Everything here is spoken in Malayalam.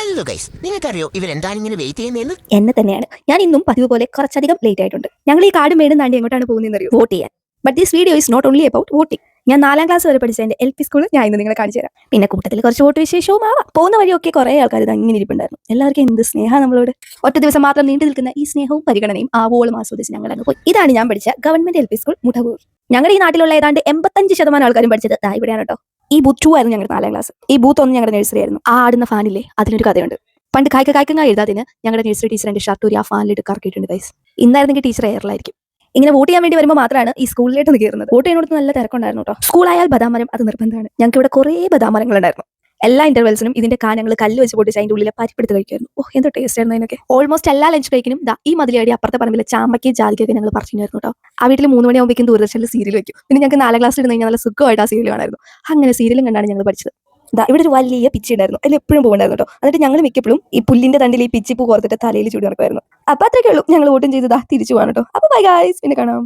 ഹലോ ഗൈസ്, നിങ്ങൾക്കറിയോ ഇവരെന്താണ് ഇങ്ങനെ വെയിറ്റ് ചെയ്യുന്നതെന്ന്? എന്നെ തന്നെയാണ്. ഞാൻ ഇന്നും പതിവ് പോലെ കുറച്ചധികം ലേറ്റ് ആയിട്ടുണ്ട്. ഞങ്ങൾ ഈ കാർഡ് മേടും താണ്ടി എങ്ങോട്ടാണ് പോകുന്നതെന്ന് അറിയോ? വോട്ട് ചെയ്യാൻ. But this video is not only about voting. ഞാൻ 4ാം ക്ലാസ് വരെ പഠിച്ച എന്റെ LP സ്കൂൾ ഞാൻ ഇന്ന് നിങ്ങളെ കാണിച്ചു തരാം. പിന്നെ കൂട്ടത്തിൽ കുറച്ച് വോട്ട് വിശേഷവും ആവാം. പോകുന്ന വഴിയൊക്കെ കുറേ ആൾക്കാർ ഇത് അങ്ങനെ ഇരിപ്പുണ്ടായിരുന്നു. എല്ലാവർക്കും എന്ത് സ്നേഹം നമ്മളോട്. ഒറ്റ ദിവസം മാത്രം നീണ്ടു നിൽക്കുന്ന ഈ സ്നേഹവും പരിഗണനയും ആവോളം ആസ്വദിച്ച് ഞങ്ങൾ അങ്ങ് പോയി. ഇതാണ് ഞാൻ പഠിച്ച ഗവൺമെന്റ് LP സ്കൂൾ മുടവൂർ. ഞങ്ങളുടെ ഈ നാട്ടിലുള്ള ഏതാണ്ട് 85% ആൾക്കാരും പഠിച്ചത് ഇവിടെയാണ് കേട്ടോ. ഈ ബൂത്ത് 2 ആയിരുന്നു ഞങ്ങളുടെ 4ാം ക്ലാസ്. ഈ ബൂത്ത് 1 ഞങ്ങളുടെ നഴ്സറി ആയിരുന്നു. ആ ആടുന്ന ഫാനില്ലേ, അതിനൊരു കഥയുണ്ട്. പണ്ട് കായ്ക്കങ്ങ എഴുതാതിന് ഞങ്ങളുടെ നഴ്സറി ടീച്ചർ എന്റെ ഷർട്ട് ഒരു ആ ഫാനിലിട്ട് കറക്കിയിട്ടുണ്ട് ഗൈസ്. ഇന്നായിരുന്നെങ്കിൽ ടീച്ചർ എയറിലായിരിക്കും. ഇങ്ങനെ വോട്ട് ചെയ്യാൻ വേണ്ടി വരുമ്പോൾ മാത്രമാണ് ഈ സ്കൂളിലേക്ക് ഒന്ന് കയറുന്നത്. വോട്ട് ചെയ്യുന്നത് നല്ല തിരക്കുണ്ടായിരുന്നു കേട്ടോ. സ്കൂളായാൽ ബദാമരം അത് നിർബന്ധമാണ്. ഞങ്ങൾക്ക് ഇവിടെ കുറേ ബദാമരങ്ങൾ ഉണ്ടായിരുന്നു. എല്ലാ ഇന്റർവെൽസിനും ഇതിന്റെ കാനങ്ങൾ കല്ല് വെച്ച് പൊട്ടിച്ച് അതിന്റെ ഉള്ളിലെ പരിപ്പെടുത്ത് കഴിക്കുമായിരുന്നു. എന്തോ ടേസ്റ്റ് ആയിരുന്നു അതിനൊക്കെ. ഓൾമോസ്റ്റ് എല്ലാ ലഞ്ച് ബ്രേക്കിനും ഈ മതിലടി അപ്പുറത്തെ പറമ്പിലെ ചാമ്പയ്ക്കും ജാതിക്കൊക്കെ ഞങ്ങൾ പറിച്ചിരുന്നു കേട്ടോ. ആ വീട്ടിൽ 3 മണിയാകുമ്പോഴേക്കും ദൂരദർശനിൽ സീരിയൽ വെക്കും. പിന്നെ ഞങ്ങൾക്ക് 4ാം ക്ലാസ്സിൽ ഇരുന്ന് കഴിഞ്ഞാൽ നല്ല സുഖമായിട്ട് ആ സീരിയൽ കാണായിരുന്നു. അങ്ങനെ സീരിയലും കണ്ടാണ് ഞങ്ങൾ പഠിച്ചത്. ഇവിടെ ഒരു വലിയ പിച്ച് ഉണ്ടായിരുന്നു. അതിൽ എപ്പോഴും പോകുന്നുണ്ടായിരുന്നു കേട്ടോ. എന്നിട്ട് ഞങ്ങൾ മിക്കപ്പോഴും ഈ പുല്ലിന്റെ തണ്ടിൽ ഈ പിച്ചിപ്പൂ കോർത്തിട്ട് തലയിൽ ചൂടി നടക്കുമായിരുന്നു. അപ്പൊ അത്രയൊക്കെ ഉള്ളൂ. ഞങ്ങൾ വോട്ടും ചെയ്ത് തിരിച്ചു പോകാൻ കേട്ടോ. അപ്പൊ ബൈ ഗൈസ്, പിന്നെ കാണാം.